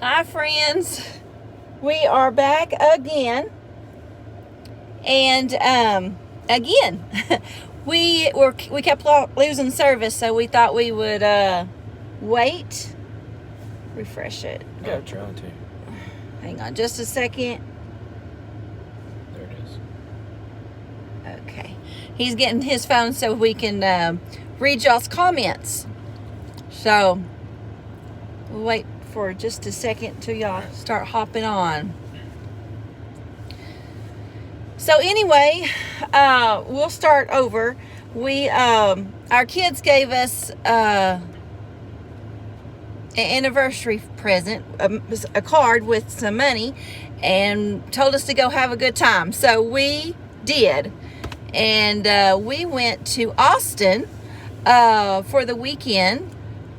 Hi friends, we are back again, and again we kept losing service, so we thought we would refresh it. I'm trying to. Hang on just a second. There it is. Okay, he's getting his phone so we can read y'all's comments. So we'll wait for just a second till y'all start hopping on. So anyway, we'll start over. We our kids gave us an anniversary present, a card with some money, and told us to go have a good time. So we did, and we went to Austin for the weekend,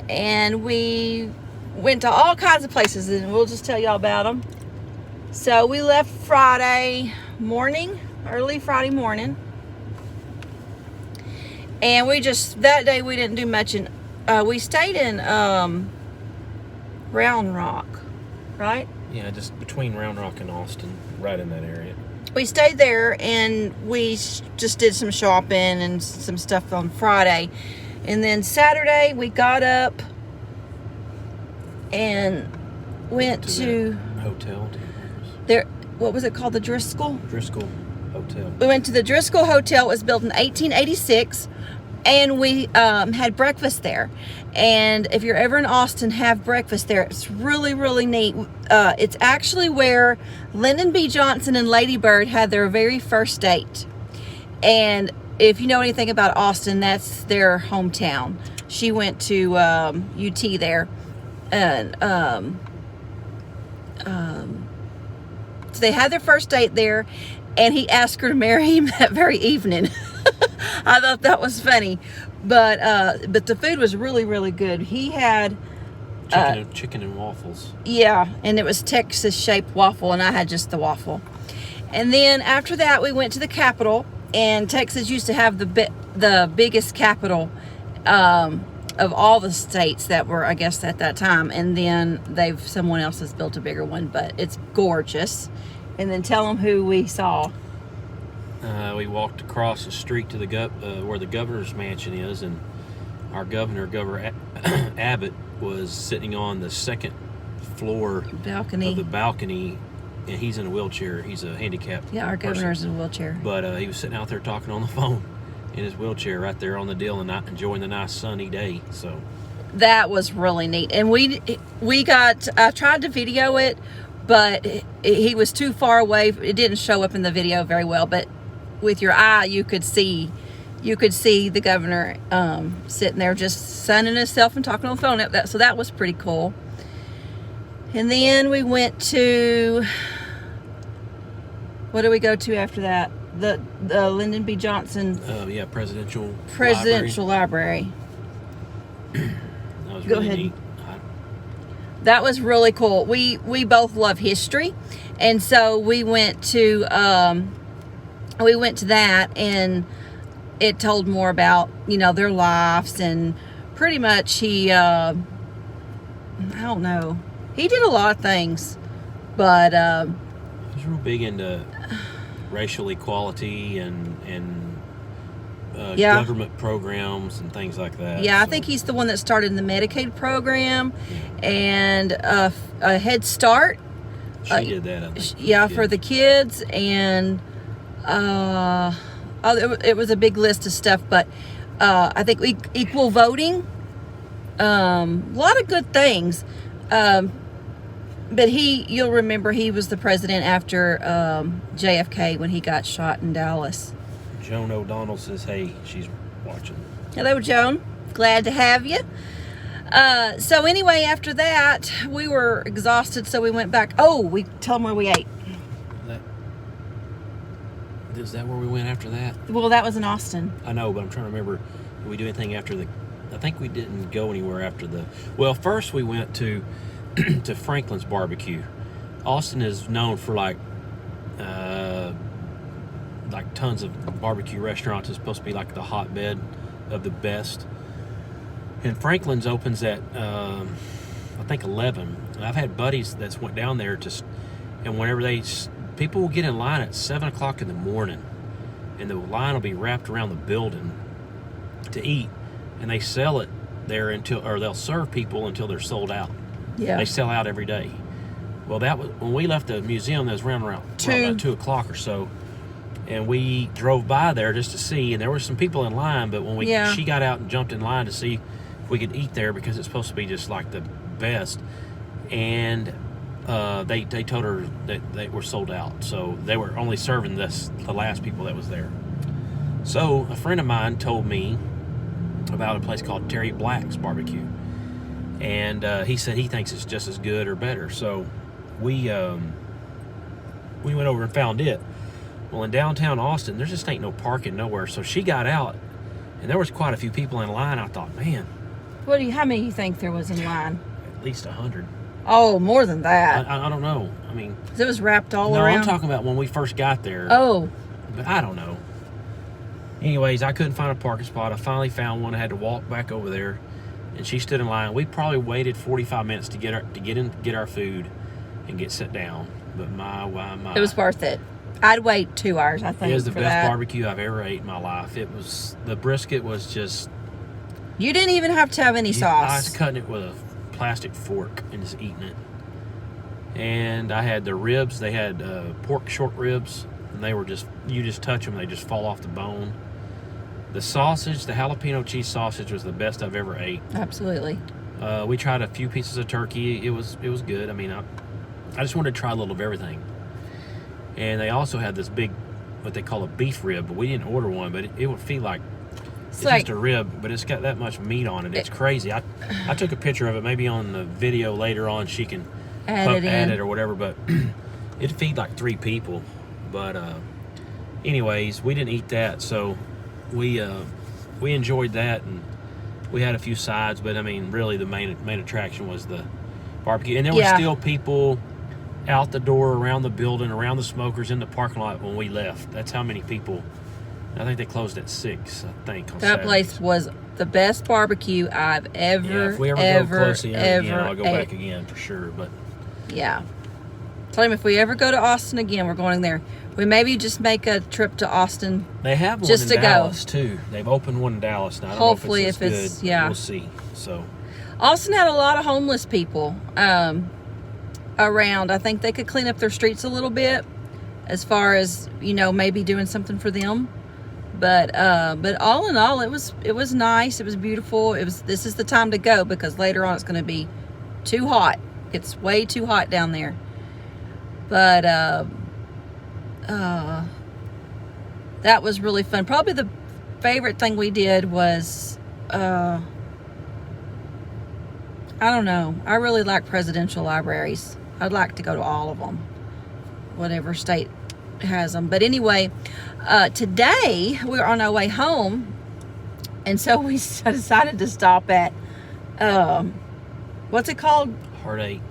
and we went to all kinds of places, and we'll just tell y'all about them. So we left Friday morning, early Friday morning, and that day we didn't do much, and we stayed in Round Rock, right? Yeah, just between Round Rock and Austin, right in that area. We stayed there, and we just did some shopping and some stuff on Friday, and then Saturday we got up and went to hotel. there. What was it called? The Driscoll Driscoll Hotel. We went to the Driscoll Hotel. It was built in 1886, and we had breakfast there. And if you're ever in Austin, have breakfast there. It's really, really neat. It's actually where Lyndon B. Johnson and Lady Bird had their very first date. And if you know anything about Austin, that's their hometown. She went to UT there. And so they had their first date there, and he asked her to marry him that very evening. I thought that was funny, but the food was really, really good. He had chicken and waffles. Yeah, and it was Texas shaped waffle, and I had just the waffle. And then after that, we went to the Capitol, and Texas used to have the biggest Capitol of all the states that were, I guess, at that time. And then someone else has built a bigger one, but it's gorgeous. And then tell them who we saw. We walked across the street to where the governor's mansion is, and our Governor Abbott was sitting on the second floor balcony of the balcony, and he's in a wheelchair. He's a handicapped our governor's in a wheelchair. But he was sitting out there talking on the phone in his wheelchair right there on the deal and not enjoying the nice sunny day. So that was really neat. And I tried to video it, but he was too far away. It didn't show up in the video very well, but with your eye you could see the governor sitting there just sunning himself and talking on the phone. So that was pretty cool. And then we went to, what did we go to after that? The Lyndon B. Johnson Presidential Library. That was Go really ahead. neat. That was really cool. We both love history, and so we went to that, and it told more about their lives, and pretty much he I don't know, he did a lot of things, but he was real big into racial equality and government programs and things like that. Yeah, I think he's the one that started the Medicaid program and a Head Start. She did that, I think. Yeah, for the kids, and it was a big list of stuff, but I think equal voting, a lot of good things. But you'll remember he was the president after JFK when he got shot in Dallas. Joan O'Donnell says, hey, she's watching. Hello, Joan. Glad to have you. So anyway, after that, we were exhausted, so we went back. Oh, we tell them where we ate. Is that where we went after that? Well, that was in Austin. I know, but I'm trying to remember. Did we do anything after I think we didn't go anywhere after well, first we went to Franklin's Barbecue. Austin is known for like tons of barbecue restaurants. It's supposed to be like the hotbed of the best. And Franklin's opens at I think 11. And I've had buddies that's went down there and whenever people will get in line at 7 o'clock in the morning, and the line will be wrapped around the building to eat, and they sell it there or they'll serve people until they're sold out. Yeah. They sell out every day. Well, that was when we left the museum. That was around about 2 o'clock or so, and we drove by there just to see. And there were some people in line, but when she got out and jumped in line to see if we could eat there because it's supposed to be just like the best, and they told her that they were sold out, so they were only serving the last people that was there. So a friend of mine told me about a place called Terry Black's Barbecue, and he said he thinks it's just as good or better. So we went over and found it. Well, in downtown Austin, there just ain't no parking nowhere. So she got out, and there was quite a few people in line. I thought, man, how many you think there was in line? at least 100. Oh, more than that. I don't know. I mean, It was wrapped all no, around. I'm talking about when we first got there. Oh, But I don't know. Anyways, I couldn't find a parking spot. I finally found one. I had to walk back over there, and she stood in line. We probably waited 45 minutes to get our food and get sit down. But my. it was worth it. I'd wait 2 hours, I think. It was the for best that. barbecue I've ever ate in my life. The brisket was just. You didn't even have to have any I sauce. was cutting it with a plastic fork and just eating it. And I had the ribs. They had pork short ribs, and they were you just touch them, they just fall off the bone. The sausage, the jalapeno cheese sausage, was the best I've ever ate. Absolutely. We tried a few pieces of turkey. It was good. I mean, I just wanted to try a little of everything. And they also had this big, what they call a beef rib, but we didn't order one. But it would feel like it's just a rib, but it's got that much meat on it. It's crazy. I took a picture of it. Maybe on the video later on she can Add it or whatever. But it'd feed like 3 people. But anyways, we didn't eat that, so we enjoyed that, and we had a few sides. But I mean, really, the main attraction was the barbecue, and there were still people out the door, around the building, around the smokers, in the parking lot when we left. That's how many people. I think they closed at 6, I think, on That Saturdays. place was the best barbecue I've ever, if we ever go close again, I'll go back again for sure. But yeah. Tell him if we ever go to Austin again, we're going there. We maybe just make a trip to Austin. they have one Just in to go. Dallas too. They've opened one in Dallas now. I don't Hopefully, know if it's good. yeah. We'll see. So Austin had a lot of homeless people around. I think they could clean up their streets a little bit, as far as maybe doing something for them. But all in all, it was nice. It was beautiful. This is the time to go, because later on it's going to be too hot. It's way too hot down there. But that was really fun. Probably the favorite thing we did was I don't know. I really like presidential libraries. I'd like to go to all of them, whatever state has them. But anyway, today we're on our way home, and so we decided to stop at what's it called? Heart 8.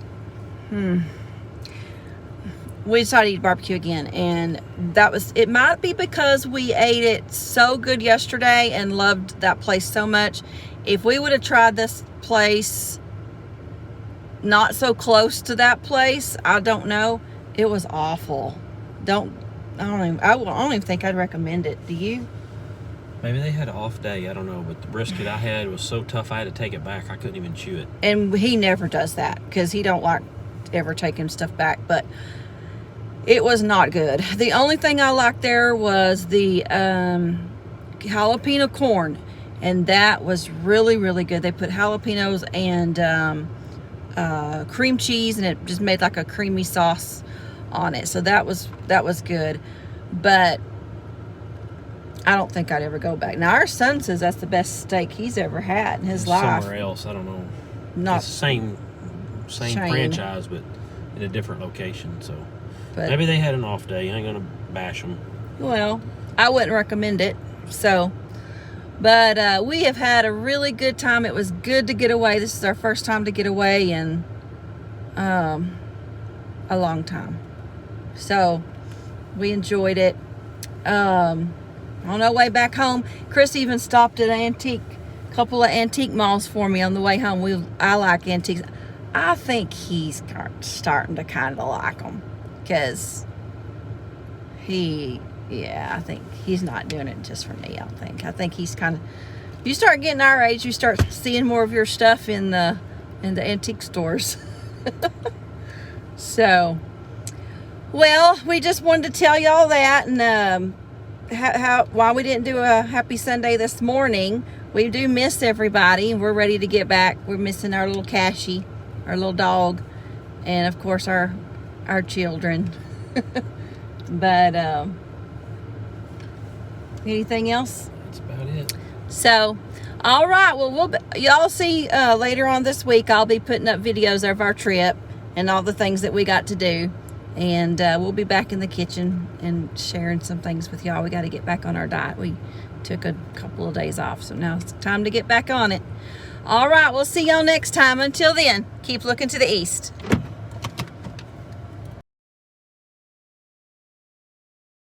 We decided to eat barbecue again, and it might be because we ate it so good yesterday and loved that place so much. If we would have tried this place not so close to that place, I don't know. It was awful. I don't even think I'd recommend it. Do you? Maybe they had an off day. I don't know. But the brisket I had was so tough I had to take it back. I couldn't even chew it. And he never does that, because he don't like ever taking stuff back. But it was not good. The only thing I liked there was the jalapeno corn, and that was really, really good. They put jalapenos and cream cheese, and it just made like a creamy sauce on it. So that was good. But I don't think I'd ever go back. Now our son says that's the best steak he's ever had in his life. Somewhere else, I don't know. Not it's the same chain. franchise, but in a different location. So But maybe they had an off day. I ain't gonna bash them. well, I wouldn't recommend it. So, but we have had a really good time. It was good to get away. This is our first time to get away in a long time. So we enjoyed it. On our way back home, Chris even stopped at a couple of antique malls for me on the way home. I like antiques. I think he's starting to kind of like them, because I think he's not doing it just for me. I think he's kind of, you start getting our age, you start seeing more of your stuff in the antique stores. So, well, we just wanted to tell y'all that, and why we didn't do a happy Sunday this morning. We do miss everybody, and we're ready to get back. We're missing our little Cashy, our little dog, and of course our children. But anything else? That's about it. So, all right. Well, y'all see later on this week, I'll be putting up videos of our trip and all the things that we got to do. And we'll be back in the kitchen and sharing some things with y'all. We got to get back on our diet. We took a couple of days off, so now it's time to get back on it. All right. We'll see y'all next time. Until then, keep looking to the east.